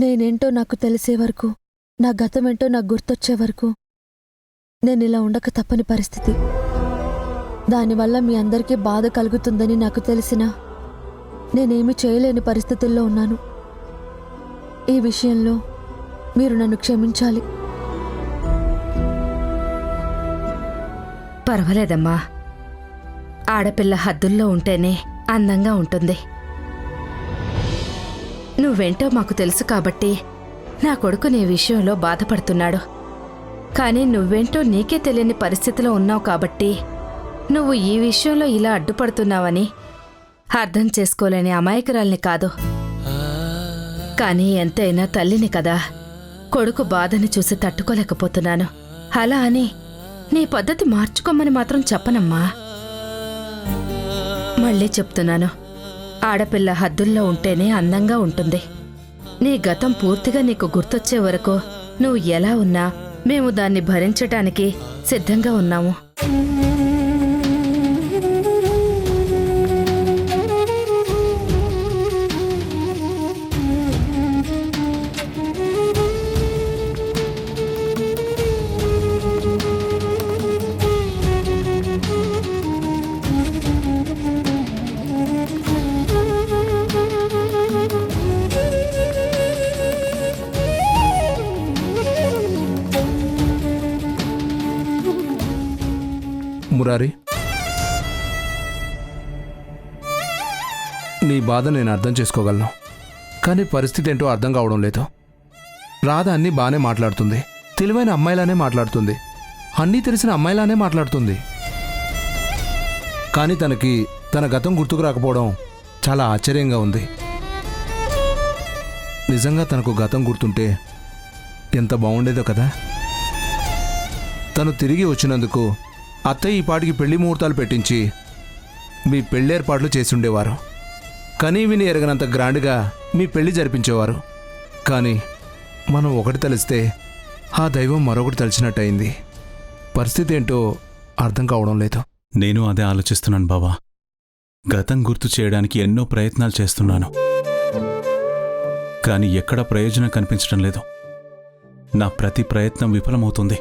నేనేంటో నాకు తెలిసే వరకు, నా గతమేంటో నాకు గుర్తొచ్చే వరకు నేను ఇలా ఉండక తప్పని పరిస్థితి. దానివల్ల మీ అందరికీ బాధ కలుగుతుందని నాకు తెలిసినా నేనేమీ చేయలేని పరిస్థితుల్లో ఉన్నాను. ఈ విషయంలో మీరు నన్ను క్షమించాలి. పర్వాలేదమ్మా, ఆడపిల్ల హద్దుల్లో ఉంటేనే అందంగా ఉంటుంది. నువ్వేంటో మాకు తెలుసు కాబట్టి నా కొడుకు నీ విషయంలో బాధపడుతున్నాడు. కానీ నువ్వేంటో నీకే తెలియని పరిస్థితిలో ఉన్నావు కాబట్టి నువ్వు ఈ విషయంలో ఇలా అడ్డుపడుతున్నావని అర్థం చేసుకోలేని అమాయకురాల్ని కాదు. కానీ ఎంతైనా తల్లిని కదా, కొడుకు బాధని చూసి తట్టుకోలేకపోతున్నాను. అలా అని నీ పద్ధతి మార్చుకోమని మాత్రం చెప్పనమ్మా. మళ్ళీ చెప్తున్నాను, ఆడపిల్ల హద్దుల్లో ఉంటేనే అందంగా ఉంటుంది. నీ గతం పూర్తిగా నీకు గుర్తొచ్చే వరకు నువ్వు ఎలా ఉన్నా మేము దాన్ని భరించటానికి సిద్ధంగా ఉన్నాము. మురారి, నీ బాధ నేను అర్థం చేసుకోగలను. కానీ పరిస్థితి ఏంటో అర్థం కావడం లేదు. రాధ అన్నీ బాగానే మాట్లాడుతుంది, తెలివైన అమ్మాయిలానే మాట్లాడుతుంది, అన్నీ తెలిసిన అమ్మాయిలానే మాట్లాడుతుంది. కానీ తనకి తన గతం గుర్తుకు రాకపోవడం చాలా ఆశ్చర్యంగా ఉంది. నిజంగా తనకు గతం గుర్తుంటే ఎంత బాగుండేదో కదా. తను తిరిగి వచ్చినందుకు అత్తయ్య ఈ పాటికి పెళ్లి ముహూర్తాలు పెట్టించి మీ పెళ్ళేర్పాట్లు చేసి ఉండేవారు. కానీ విని ఎరగనంత గ్రాండ్గా మీ పెళ్లి జరిపించేవారు. కానీ మనం ఒకటి తలిస్తే ఆ దైవం మరొకటి తలిచినట్టయింది. పరిస్థితి ఏంటో అర్థం కావడం లేదు. నేను అదే ఆలోచిస్తున్నాను బావా. గతం గుర్తు చేయడానికి ఎన్నో ప్రయత్నాలు చేస్తున్నాను, కానీ ఎక్కడా ప్రయోజనం కనిపించడం లేదు. నా ప్రతి ప్రయత్నం విఫలమవుతుంది.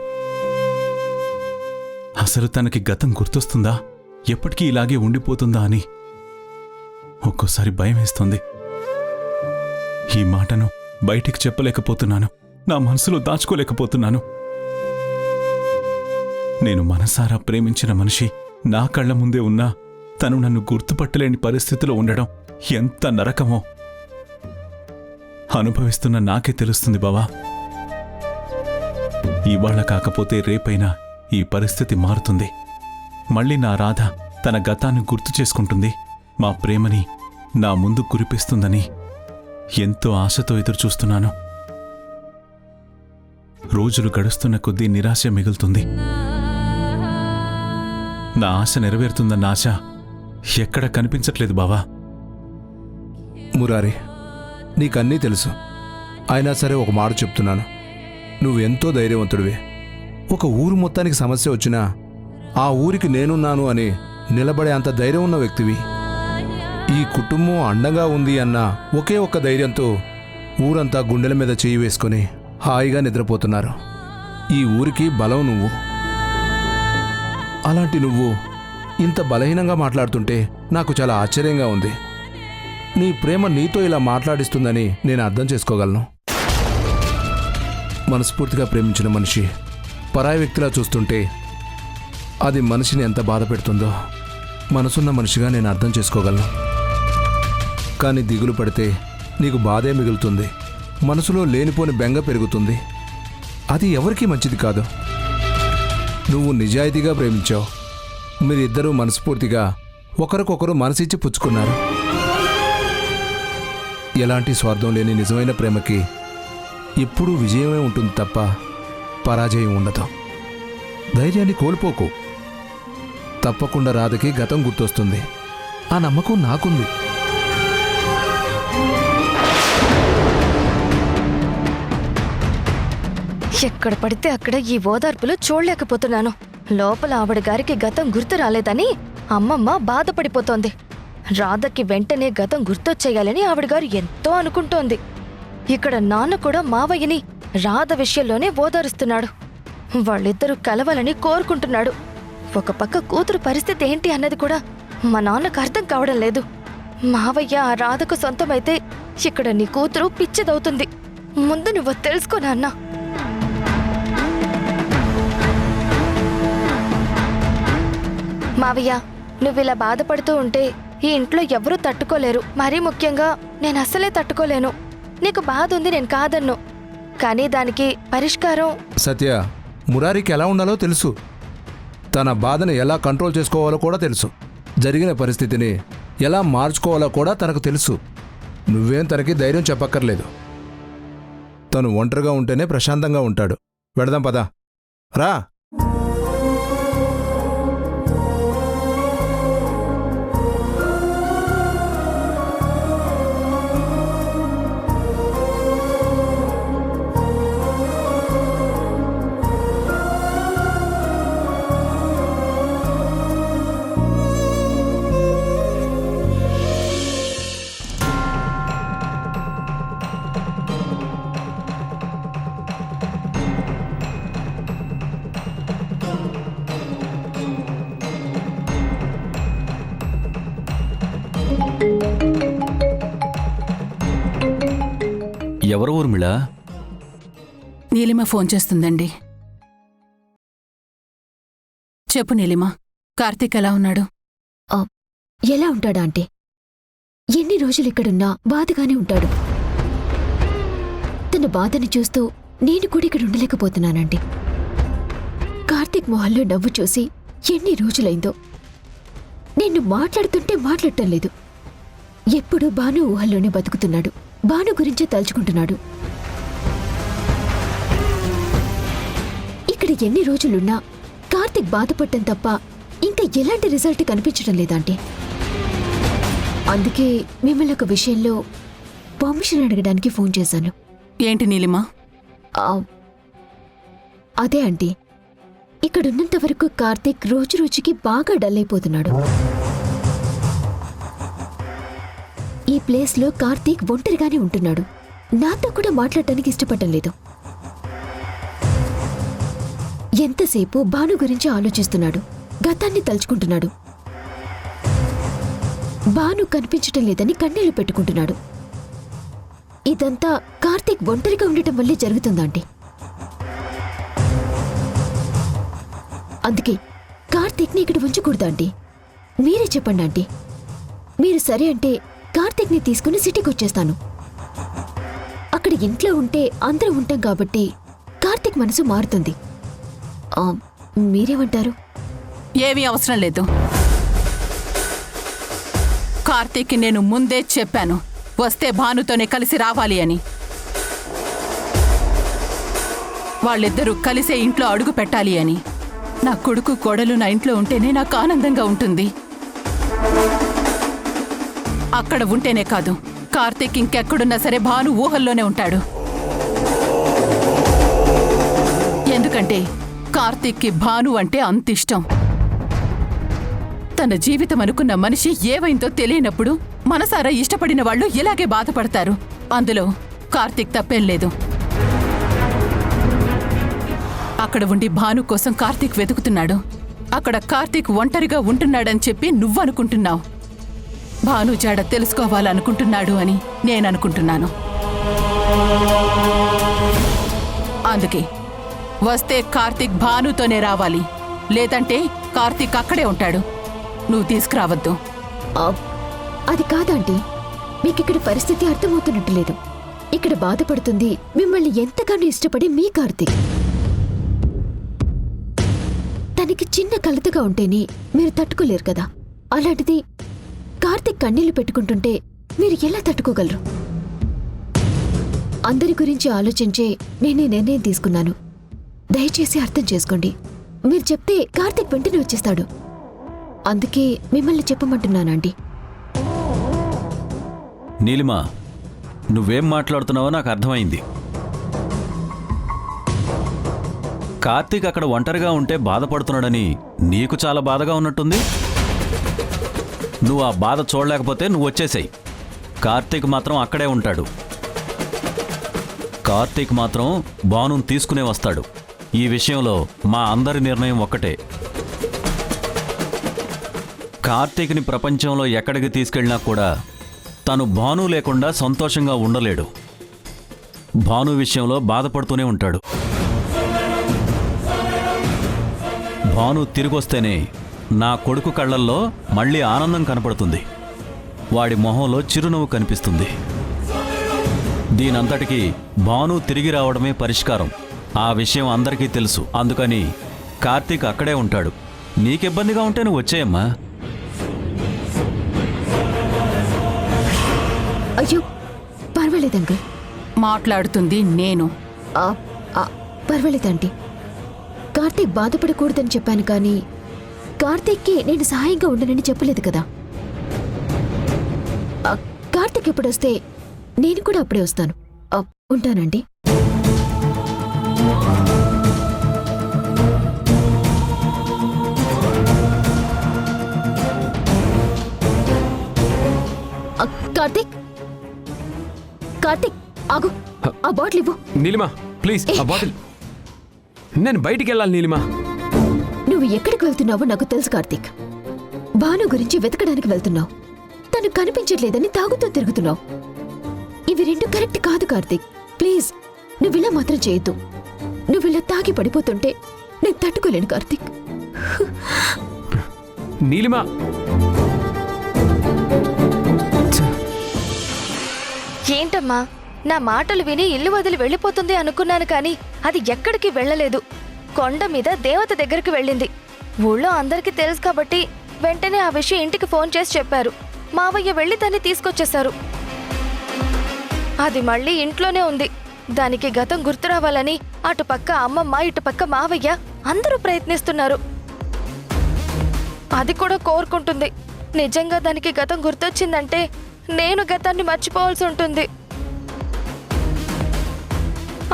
అసలు తనకి గతం గుర్తొస్తుందా, ఎప్పటికీ ఇలాగే ఉండిపోతుందా అని ఒక్కోసారి భయం వేస్తుంది. ఈ మాటను బయటికి చెప్పలేకపోతున్నాను, నా మనసులో దాచుకోలేకపోతున్నాను. నేను మనసారా ప్రేమించిన మనిషి నా కళ్ల ముందే ఉన్నా తను నన్ను గుర్తుపట్టలేని పరిస్థితిలో ఉండడం ఎంత నరకమో అనుభవిస్తున్న నాకే తెలుస్తుంది బావా. ఇవాళ కాకపోతే రేపైనా ఈ పరిస్థితి మారుతుంది. మళ్ళీ నా రాధ తన గతాన్ని గుర్తు చేసుకుంటుంది, మా ప్రేమని నా ముందు కురిపిస్తుందని ఎంతో ఆశతో ఎదురుచూస్తున్నాను. రోజులు గడుస్తున్న కొద్దీ నిరాశ మిగులుతుంది. నా ఆశ నెరవేరుతుందన్న ఆశ ఎక్కడ కనిపించట్లేదు బావా. మురారి, నీకన్నీ తెలుసు. అయినా సరే ఒక మాట చెప్తున్నాను, నువ్వెంతో ధైర్యవంతుడివే. ఒక ఊరు మొత్తానికి సమస్య వచ్చినా ఆ ఊరికి నేనున్నాను అని నిలబడే అంత ధైర్యం ఉన్న వ్యక్తివి. ఈ కుటుంబం అండగా ఉంది అన్న ఒకే ఒక్క ధైర్యంతో ఊరంతా గుండెల మీద చేయి వేసుకొని హాయిగా నిద్రపోతున్నారు. ఈ ఊరికి బలం నువ్వు. అలాంటి నువ్వు ఇంత బలహీనంగా మాట్లాడుతుంటే నాకు చాలా ఆశ్చర్యంగా ఉంది. నీ ప్రేమ నీతో ఇలా మాట్లాడిస్తుందని నేను అర్థం చేసుకోగలను. మనస్ఫూర్తిగా ప్రేమించిన మనిషి పరాయి వ్యక్తిలా చూస్తుంటే అది మనిషిని ఎంత బాధ పెడుతుందో మనసున్న మనిషిగా నేను అర్థం చేసుకోగలను. కానీ దిగులు పడితే నీకు బాధే మిగులుతుంది, మనసులో లేనిపోని బెంగ పెరుగుతుంది. అది ఎవరికీ మంచిది కాదు. నువ్వు నిజాయితీగా ప్రేమించావు. మీరిద్దరూ మనస్ఫూర్తిగా ఒకరికొకరు మనసిచ్చి పుచ్చుకున్నారు. ఎలాంటి స్వార్థం లేని నిజమైన ప్రేమకి ఎప్పుడూ విజయమే ఉంటుంది తప్ప పరాజయం ఉండదు. ధైర్యాన్ని కోల్పోకు. తప్పకుండా రాధకి గతం గుర్తొస్తుంది. ఆ నమ్మకం నాకుంది. ఎక్కడ పడితే అక్కడ ఈ ఓదార్పులు చూడలేకపోతున్నాను. లోపల ఆవిడ గారికి గతం గుర్తు రాలేదని అమ్మమ్మ బాధపడిపోతోంది. రాధకి వెంటనే గతం గుర్తొచ్చేయాలని ఆవిడగారు ఎంతో అనుకుంటోంది. ఇక్కడ నాన్న కూడా మావయ్యని రాధ విషయంలోనే ఓదారుస్తున్నాడు. వాళ్ళిద్దరూ కలవాలని కోరుకుంటున్నాడు. ఒక పక్క కూతురు పరిస్థితి ఏంటి అన్నది కూడా మా నాన్నకు అర్థం కావడం లేదు. మావయ్య ఆ రాధకు సొంతమైతే ఇక్కడ నీ కూతురు పిచ్చిదవుతుంది. ముందు నువ్వు తెలుసుకో నాన్న. మావయ్య, నువ్విలా బాధపడుతూ ఉంటే ఈ ఇంట్లో ఎవరూ తట్టుకోలేరు. మరీ ముఖ్యంగా నేను అస్సలే తట్టుకోలేను. నీకు బాధ ఉంది, నేను కాదన్ను. కానీ దానికి పరిష్కారం. సత్య, మురారికి ఎలా ఉండాలో తెలుసు. తన బాధను ఎలా కంట్రోల్ చేసుకోవాలో కూడా తెలుసు. జరిగిన పరిస్థితిని ఎలా మార్చుకోవాలో కూడా తనకు తెలుసు. నువ్వేం తనకి ధైర్యం చెప్పక్కర్లేదు. తను ఒంటరిగా ఉంటేనే ప్రశాంతంగా ఉంటాడు. వెడదాం పదా, రా. ఎవరు ఊర్మిళ? నీలిమ ఫోన్ చేస్తుందండి. చెప్పు నీలిమ, కార్తీక్ ఎలా ఉన్నాడు? ఎలా ఉంటాడా అంటే ఎన్ని రోజులు ఇక్కడున్నా బాధగానే ఉంటాడు. తన బాధని చూస్తూ నేను కూడా ఇక్కడ ఉండలేకపోతున్నానండి. కార్తీక్ మొహంలో నవ్వు చూసి ఎన్ని రోజులైందో. నేను మాట్లాడుతుంటే మాట్లాడటం లేదు. ఎప్పుడూ బాను ఊహల్లోనే బతుకుతున్నాడు. బాను గురించే తలుచుకుంటున్నాడు. ఇక్కడ ఎన్ని రోజులున్నా కార్తీక్ బాధపడటం తప్ప ఇంకా ఎలాంటి రిజల్ట్ కనిపించడం లేదంటే. అందుకే మిమ్మల్ని ఒక విషయంలో పర్మిషన్ అడగడానికి ఫోన్ చేశాను. ఏంటి నీలిమ? అదే ఆంటీ, ఇక్కడున్నంత వరకు కార్తీక్ రోజు రోజుకి బాగా డల్ అయిపోతున్నాడు. ఈ ప్లేస్లో కార్తీక్ ఒంటరిగానే ఉంటున్నాడు. నాతో కూడా మాట్లాడటానికి ఇష్టపడటం లేదు. ఎంతసేపు భాను గురించి ఆలోచిస్తున్నాడు. గతాన్ని తలుచుకుంటున్నాడు. భాను కనిపించటం లేదని కన్నీళ్లు పెట్టుకుంటున్నాడు. ఇదంతా కార్తీక్ ఒంటరిగా ఉండటం వల్లే జరుగుతుందండి. అందుకే కార్తీక్ని ఇక్కడ ఉంచకూడదా ఆంటీ? మీరే చెప్పండి ఆంటీ. మీరు సరే అంటే కార్తీక్ని తీసుకుని సిటీకి వచ్చేస్తాను. అక్కడ ఇంట్లో ఉంటే అందరూ ఉంటాం కాబట్టి కార్తీక్ మనసు మారుతుంది. మీరేమంటారు? ఏమీ అవసరం లేదు. కార్తీక్కి నేను ముందే చెప్పాను, వస్తే భానుతోనే కలిసి రావాలి అని. వాళ్ళిద్దరూ కలిసే ఇంట్లో అడుగు పెట్టాలి అని. నా కొడుకు కోడలు నా ఇంట్లో ఉంటేనే నాకు ఆనందంగా ఉంటుంది. అక్కడ ఉంటేనే కాదు, కార్తీక్ ఇంకెక్కడున్నా సరే భాను ఊహల్లోనే ఉంటాడు. ఎందుకంటే కార్తీక్కి భాను అంటే అంత ఇష్టం. తన జీవితం అనుకున్న మనిషి ఏవైందో తెలియనప్పుడు మనసారా ఇష్టపడిన వాళ్ళు ఇలాగే బాధపడతారు. అందులో కార్తీక్ తప్పేం లేదు. అక్కడ ఉండి భాను కోసం కార్తీక్ వెతుకుతున్నాడు. అక్కడ కార్తీక్ ఒంటరిగా ఉంటున్నాడని చెప్పి నువ్వనుకుంటున్నావు. భాను జాడ తెలుసుకోవాలనుకుంటున్నాడు అని నేననుకుంటున్నాను. అందుకే వస్తే కార్తీక్ భానుతోనే రావాలి. లేదంటే కార్తీక్ అక్కడే ఉంటాడు. నువ్వు తీసుకురావద్దు. అది కాదంటీ, మీకిక్కడ పరిస్థితి అర్థమవుతున్నట్టు లేదు. ఇక్కడ బాధపడుతుంది మిమ్మల్ని ఎంతగానో ఇష్టపడే మీ కార్తీక్. తనకి చిన్న కలతగా ఉంటేనే మీరు తట్టుకోలేరు కదా. అలాంటిది కార్తీక్ కన్నీళ్లు పెట్టుకుంటుంటే మీరు ఎలా తట్టుకోగలరు? అందరి గురించి ఆలోచించే నేనే నిర్ణయం తీసుకున్నాను. దయచేసి అర్థం చేసుకోండి. మీరు చెప్తే కార్తీక్ వెంటనే వచ్చేస్తాడు. అందుకే మిమ్మల్ని చెప్పమంటున్నానండి. నీలిమా, నువ్వేం మాట్లాడుతున్నావో నాకు అర్థమైంది. కార్తీక్ అక్కడ ఒంటరిగా ఉంటే బాధపడుతున్నాడని నీకు చాలా బాధగా ఉన్నట్టుంది. నువ్వు ఆ బాధ చూడలేకపోతే నువ్వు వచ్చేసాయి. కార్తీక్ మాత్రం అక్కడే ఉంటాడు. కార్తీక్ మాత్రం భానుని తీసుకునే వస్తాడు. ఈ విషయంలో మా అందరి నిర్ణయం ఒక్కటే. కార్తీక్ని ప్రపంచంలో ఎక్కడికి తీసుకెళ్ళినా కూడా తను భాను లేకుండా సంతోషంగా ఉండలేడు. భాను విషయంలో బాధపడుతూనే ఉంటాడు. భాను తిరిగొస్తేనే నా కొడుకు కళ్ళల్లో మళ్ళీ ఆనందం కనపడుతుంది. వాడి మొహంలో చిరునవ్వు కనిపిస్తుంది. దీనంతటికీ భాను తిరిగి రావడమే పరిష్కారం. ఆ విషయం అందరికీ తెలుసు. అందుకని కార్తీక్ అక్కడే ఉంటాడు. నీకిబ్బందిగా ఉంటే నువ్వు వచ్చేయమ్మా. అయ్యో పర్వాలేదు అంకుల్. మాట్లాడుతుంది నేను. పర్వాలేదండి. కార్తీక్ బాధపడకూడదని చెప్పాను కానీ కార్తీక్కి నేను సహాయంగా ఉండనని చెప్పలేదు కదా. కార్తీక్ ఎప్పుడొస్తే నేను కూడా అప్పుడే వస్తాను. ఉంటానండి. కార్తీక్ కార్తీక్ ఆగు. ఆ బాటిల్ ఇవ్వు. నీలిమా ప్లీజ్ ఆ బాటిల్. నేను బయటికి వెళ్ళాలి నీలిమా. నువ్వు ఎక్కడికి వెళ్తున్నావో నాకు తెలుసు కార్తీక్. భాను గురించి వెతకడానికి వెళ్తున్నావు. తను కనిపించట్లేదని తాగుతూ తిరుగుతున్నావు. ఇవి రెండు కరెక్ట్ కాదు కార్తీక్. ప్లీజ్ నువ్విలా మాత్రం చేయొద్దు. నువ్విలా తాగి పడిపోతుంటే నేను తట్టుకోలేను కార్తీక్. నీలిమా ఏంటమ్మా, నా మాటలు విని ఇల్లు వదిలి వెళ్ళిపోతుంది అనుకున్నాను కానీ అది ఎక్కడికి వెళ్ళలేదు. కొండ మీద దేవత దగ్గరికి వెళ్ళింది. ఊళ్ళో అందరికీ తెలుసు కాబట్టి వెంటనే ఆ విషయం ఇంటికి ఫోన్ చేసి చెప్పారు. మావయ్య వెళ్ళి దాన్ని తీసుకొచ్చేశారు. అది మళ్ళీ ఇంట్లోనే ఉంది. దానికి గతం గుర్తు రావాలని అటుపక్క అమ్మమ్మ, ఇటుపక్క మావయ్య అందరూ ప్రయత్నిస్తున్నారు. అది కూడా కోరుకుంటుంది. నిజంగా దానికి గతం గుర్తొచ్చిందంటే నేను గతాన్ని మర్చిపోవాల్సి ఉంటుంది.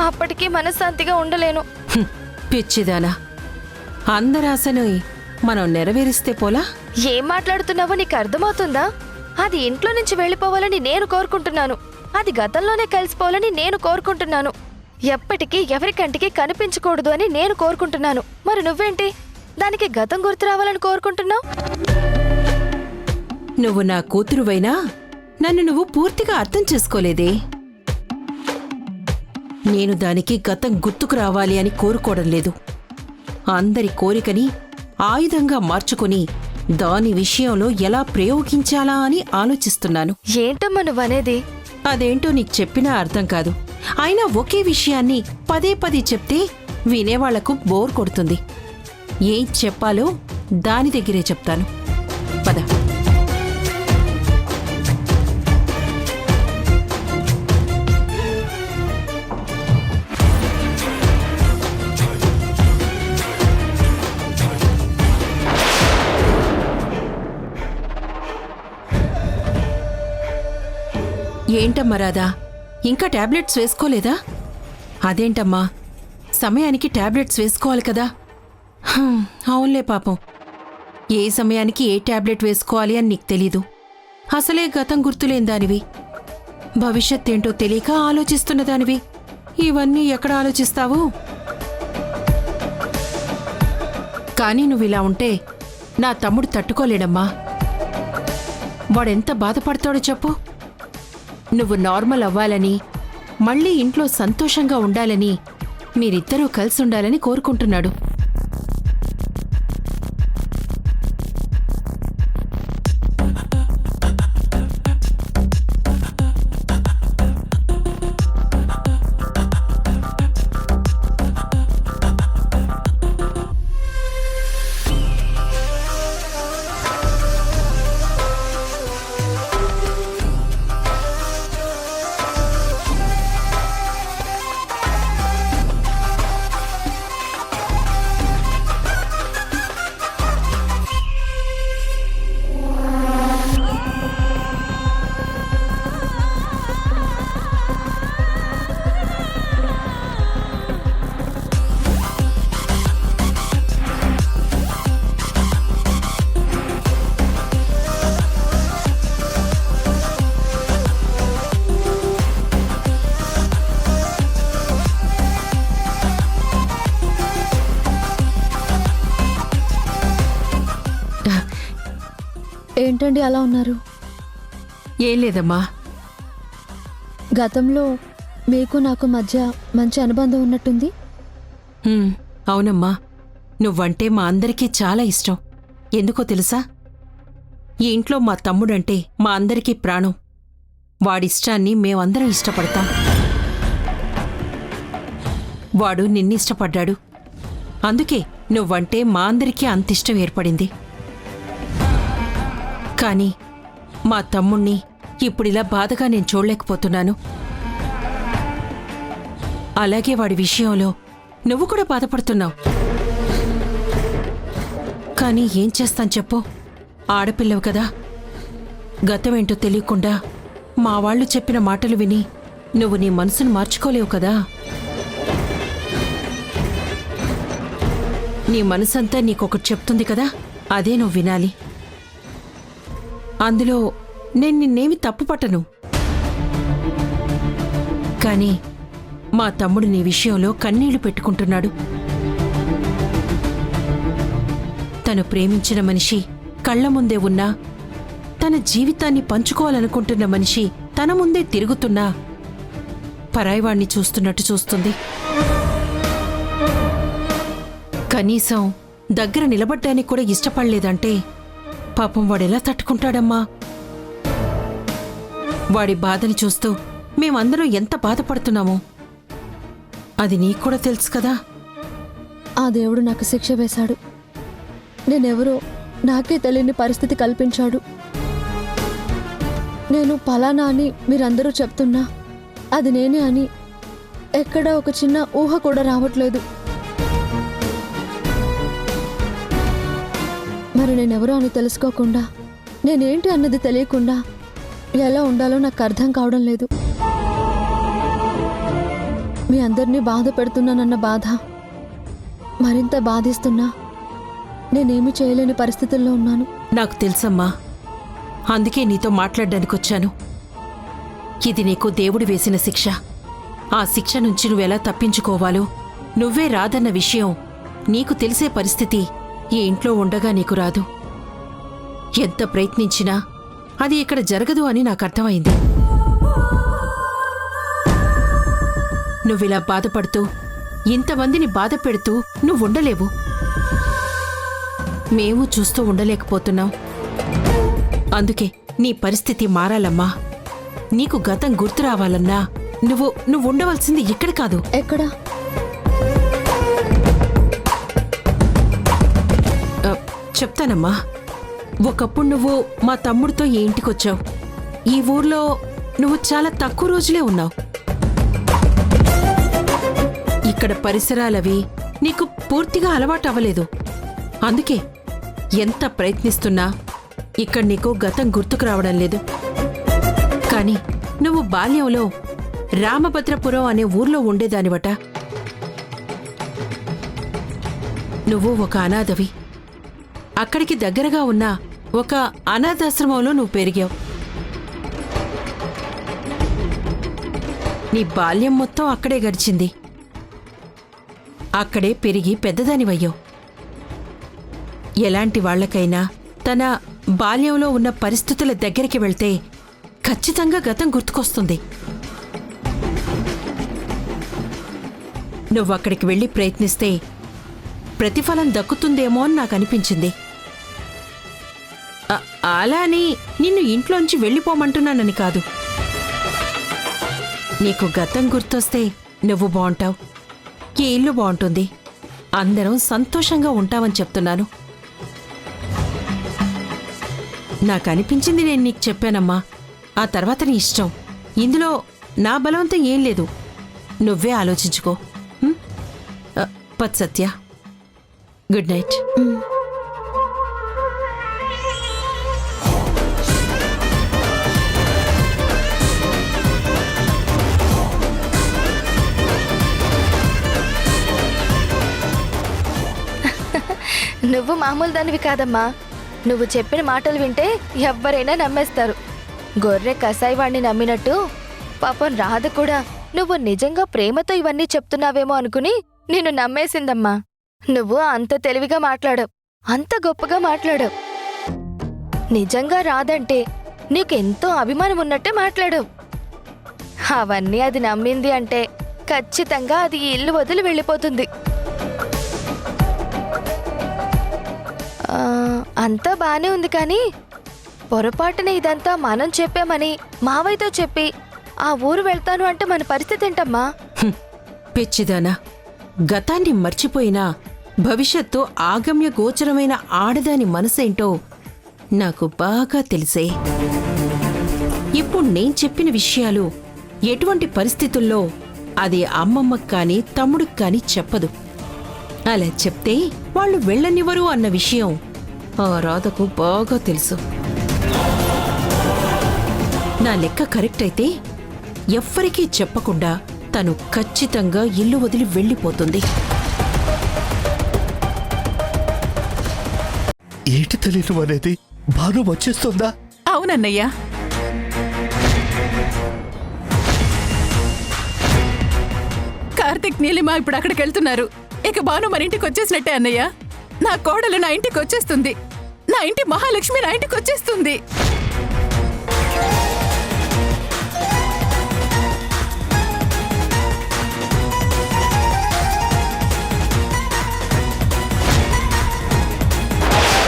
అప్పటికీ మనశ్శాంతిగా ఉండలేను. పిచ్చిదానా, అందరాశను మనం నెరవేరిస్తే పోలా? ఏం మాట్లాడుతున్నావో నీకు అర్థమవుతుందా? అది ఇంట్లో నుంచి వెళ్ళిపోవాలని నేను కోరుకుంటున్నాను. అది గతంలోనే కలిసిపోవాలని నేను కోరుకుంటున్నాను. ఎప్పటికీ ఎవరి కంటికి కనిపించకూడదు అని నేను కోరుకుంటున్నాను. మరి నువ్వేంటి దానికి గతం గుర్తు రావాలని కోరుకుంటున్నావు? నువ్వు నా కూతురువైనా నన్ను నువ్వు పూర్తిగా అర్థం చేసుకోలేదే. నేను దానికి గతం గుర్తుకు రావాలి అని కోరుకోవడం లేదు. అందరి కోరికని ఆయుధంగా మార్చుకుని దాని విషయంలో ఎలా ప్రయోగించాలా అని ఆలోచిస్తున్నాను. ఏంటమ్మా నువ్వనేది? అదేంటో నీకు చెప్పినా అర్థం కాదు. అయినా ఒకే విషయాన్ని పదే పదే చెప్తే వినేవాళ్లకు బోర్ కొడుతుంది. ఏం చెప్పాలో దాని దగ్గరే చెప్తాను. పద. ఏంటమ్మా రాధా, ఇంకా టాబ్లెట్స్ వేసుకోలేదా? అదేంటమ్మా, సమయానికి టాబ్లెట్స్ వేసుకోవాలి కదా. అవునులే పాపం, ఏ సమయానికి ఏ టాబ్లెట్ వేసుకోవాలి అని నీకు తెలీదు. అసలే గతం గుర్తులేని దానివి, భవిష్యత్ ఏంటో తెలియక ఆలోచిస్తున్న దానివి. ఇవన్నీ ఎక్కడ ఆలోచిస్తావు? కానీ నువ్విలా ఉంటే నా తమ్ముడు తట్టుకోలేడమ్మా. వాడెంత బాధపడతాడో చెప్పు. నువ్వు నార్మల్ అవ్వాలని, మళ్ళీ ఇంట్లో సంతోషంగా ఉండాలని, మీరిద్దరూ కలిసి ఉండాలని కోరుకుంటున్నాడు. ఏంటండి అలా ఉన్నారు? ఏం లేదమ్మా. గతంలో మీకు నాకు మధ్య మంచి అనుబంధం ఉన్నట్టుంది. అవునమ్మా, నువ్వంటే మా అందరికీ చాలా ఇష్టం. ఎందుకో తెలుసా? ఈ ఇంట్లో మా తమ్ముడంటే మా అందరికీ ప్రాణం. వాడిష్టాన్ని మేమందరం ఇష్టపడతాం. వాడు నిన్నిష్టపడ్డాడు. అందుకే నువ్వంటే మా అందరికీ అంతిష్టం ఏర్పడింది. కాని మా తమ్ముణ్ణి ఇప్పుడిలా బాధగా నేను చూడలేకపోతున్నాను. అలాగే వాడి విషయంలో నువ్వు కూడా బాధపడుతున్నావు. కానీ ఏం చేస్తాను చెప్పు? ఆడపిల్లవు కదా. గతమేంటో తెలియకుండా మా వాళ్ళు చెప్పిన మాటలు విని నువ్వు నీ మనసును మార్చుకోలేవు కదా. నీ మనసంతా నీకొకటి చెప్తుంది కదా, అదే నువ్వు వినాలి. అందులో నేను నిన్నేమి తప్పుపట్టను. కానీ మా తమ్ముడు నీ విషయంలో కన్నీళ్లు పెట్టుకుంటున్నాడు. తను ప్రేమించిన మనిషి కళ్ల ముందే ఉన్నా, తన జీవితాన్ని పంచుకోవాలనుకుంటున్న మనిషి తన ముందే తిరుగుతున్నా పరాయివాణ్ణి చూస్తున్నట్టు చూస్తుంది. కనీసం దగ్గర నిలబడ్డానికి కూడా ఇష్టపడలేదంటే పాపం వాడెలా తట్టుకుంటాడమ్మా? వాడి బాధని చూస్తూ మేమందరం ఎంత బాధపడుతున్నామో అది నీకు కూడా తెలుసు కదా. ఆ దేవుడు నాకు శిక్ష వేశాడు. నేనెవరో నాకే తెలియని పరిస్థితి కల్పించాడు. నేను పలానా అని మీరందరూ చెప్తున్నా అది నేనే అని ఎక్కడా ఒక చిన్న ఊహ కూడా రావట్లేదు. మరి నేనెవరో అని తెలుసుకోకుండా, నేనేంటి అన్నది తెలియకుండా ఎలా ఉండాలో నాకు అర్థం కావడం లేదు. మీ అందరినీ బాధ పెడుతున్నానన్న బాధ మరింత బాధిస్తున్నా నేనేమీ చేయలేని పరిస్థితుల్లో ఉన్నాను. నాకు తెలుసమ్మా, అందుకే నీతో మాట్లాడడానికి వచ్చాను. ఇది నీకు దేవుడు వేసిన శిక్ష. ఆ శిక్ష నుంచి నువ్వెలా తప్పించుకోవాలో నువ్వే రాదన్న విషయం నీకు తెలిసే పరిస్థితి ఈ ఇంట్లో ఉండగా నీకు రాదు. ఎంత ప్రయత్నించినా అది ఇక్కడ జరగదు అని నాకు అర్థమైంది. నువ్విలా బాధపడుతూ ఇంతమందిని బాధ పెడుతూ నువ్వుండలేవు. మేము చూస్తూ ఉండలేకపోతున్నాం. అందుకే నీ పరిస్థితి మారాలమ్మా. నీకు గతం గుర్తు రావాలన్నా నువ్వు ఉండవలసింది ఇక్కడ కాదు. ఎక్కడ? చెప్తానమ్మా. ఒకప్పుడు నువ్వు మా తమ్ముడితో ఈ ఇంటికొచ్చావు. ఈ ఊర్లో నువ్వు చాలా తక్కువ రోజులే ఉన్నావు. ఇక్కడ పరిసరాలవి నీకు పూర్తిగా అలవాటు అవ్వలేదు. అందుకే ఎంత ప్రయత్నిస్తున్నా ఇక్కడ నీకు గతం గుర్తుకు రావడం లేదు. కాని నువ్వు బాల్యంలో రామభద్రపురం అనే ఊర్లో ఉండేదానివట. నువ్వు ఒక అనాథవి. అక్కడికి దగ్గరగా ఉన్న ఒక అనాథాశ్రమంలో నువ్వు పెరిగావు. నీ బాల్యం మొత్తం అక్కడే గడిచింది. అక్కడే పెరిగి పెద్దదానివయ్యావు. ఎలాంటి వాళ్లకైనా తన బాల్యంలో ఉన్న పరిస్థితుల దగ్గరికి వెళ్తే ఖచ్చితంగా గతం గుర్తుకొస్తుంది. నువ్వక్కడికి వెళ్ళి ప్రయత్నిస్తే ప్రతిఫలం దక్కుతుందేమో అని నాకు అనిపించింది. అలా అని నిన్ను ఇంట్లోంచి వెళ్ళిపోమంటున్నానని కాదు. నీకు గతం గుర్తొస్తే నువ్వు బావుంటావు, ఈ ఇల్లు బావుంటుంది, అందరం సంతోషంగా ఉంటామని చెప్తున్నాను. నాకనిపించింది నేను నీకు చెప్పానమ్మా. ఆ తర్వాత నీ ఇష్టం. ఇందులో నా బలవంతం ఏం లేదు. నువ్వే ఆలోచించుకో. పత్ సత్య, గుడ్ నైట్. నువ్వు మామూలు దానివి కాదమ్మా. నువ్వు చెప్పిన మాటలు వింటే ఎవ్వరైనా నమ్మేస్తారు. గొర్రె కసాయివాణ్ణి నమ్మినట్టు పాపం రాధ కూడా నువ్వు నిజంగా ప్రేమతో ఇవన్నీ చెప్తున్నావేమో అనుకుని నిన్ను నమ్మేసిందమ్మా. నువ్వు అంత తెలివిగా మాట్లాడావు, అంత గొప్పగా మాట్లాడావు. నిజంగా రాదంటే నీకెంతో అభిమానం ఉన్నట్టే మాట్లాడావు. అవన్నీ అది నమ్మింది అంటే ఖచ్చితంగా అది ఈ ఇల్లు వదిలి వెళ్ళిపోతుంది. అంతా బానే ఉంది కానీ పొరపాటున ఇదంతా మనం చెప్పామని మావయ్యతో చెప్పి ఆ ఊరు వెళ్తాను అంటే మన పరిస్థితి ఏంటమ్మా? పిచ్చిదానా, గతాన్ని మర్చిపోయినా భవిష్యత్తు ఆగమ్య గోచరమైన ఆడదాని మనసేంటో నాకు బాగా తెలిసే. ఇప్పుడు నేను చెప్పిన విషయాలు ఎటువంటి పరిస్థితుల్లో అది అమ్మమ్మకు కానీ తమ్ముడికి కానీ చెప్పదు. అలా చెప్తే వాళ్ళు వెళ్ళనివ్వరు అన్న విషయం ఆ రాధకు బాగా తెలుసు. నా లెక్క కరెక్ట్ అయితే ఎవ్వరికీ చెప్పకుండా తను ఖచ్చితంగా ఇల్లు వదిలి వెళ్ళిపోతుంది. ఏంటి తెలియదు అనేది భాను వచ్చేస్తుందా? అవునన్నయ్య. కార్తిక్ నీలిమ ఇప్పుడు అక్కడికి వెళ్తున్నారు. ఇక భాను మన ఇంటికి వచ్చేసినట్టే అన్నయ్య. నా కోడలు నా ఇంటికి వచ్చేస్తుంది. నా ఇంటి మహాలక్ష్మి నా ఇంటికి వచ్చేస్తుంది.